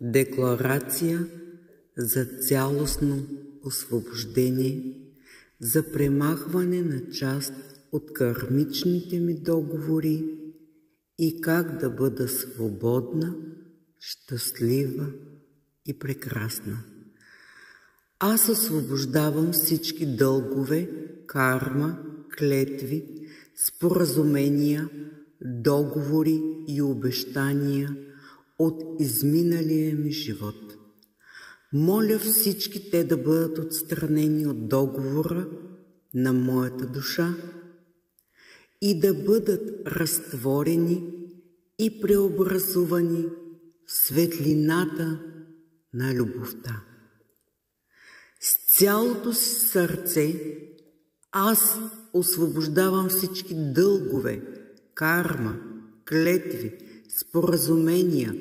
Декларация за цялостно освобождение, за премахване на част от кармичните ми договори и как да бъда свободна, щастлива и прекрасна. Аз освобождавам всички дългове, карма, клетви, споразумения, договори и обещания от изминалия ми живот. Моля всички те да бъдат отстранени от договора на моята душа и да бъдат разтворени и преобразувани в светлината на любовта. С цялото си сърце аз освобождавам всички дългове, карма, клетви, споразумения,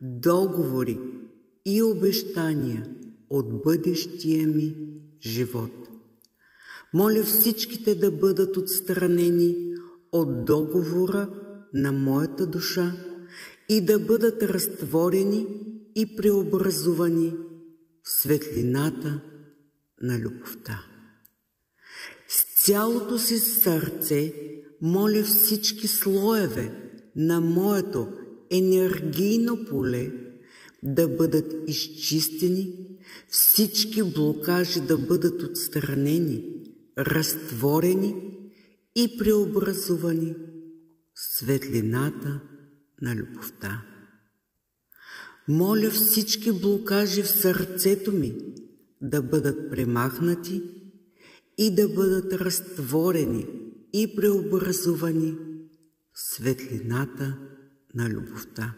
договори и обещания от бъдещия ми живот. Моля всичките да бъдат отстранени от договора на моята душа и да бъдат разтворени и преобразувани в светлината на любовта. С цялото си сърце моля всички слоеве на моето енергийно поле да бъдат изчистени, всички блокажи да бъдат отстранени, разтворени и преобразувани в светлината на любовта. Моля всички блокажи в сърцето ми да бъдат премахнати и да бъдат разтворени и преобразувани в светлината на любовта.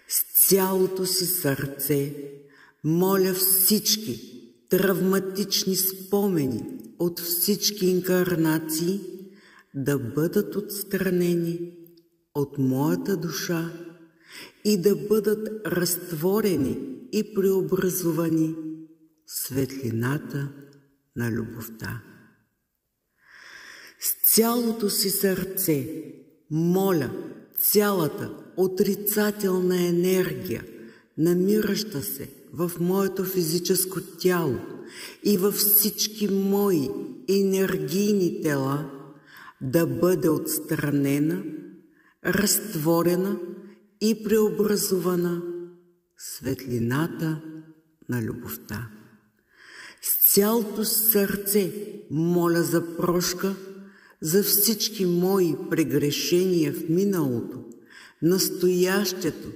С цялото си сърце моля всички травматични спомени от всички инкарнации да бъдат отстранени от моята душа и да бъдат разтворени и преобразувани в светлината на любовта. С цялото си сърце моля цялата отрицателна енергия, намираща се в моето физическо тяло и във всички мои енергийни тела, да бъде отстранена, разтворена и преобразувана в светлината на любовта. С цялото сърце моля за прошка за всички мои прегрешения в миналото, настоящето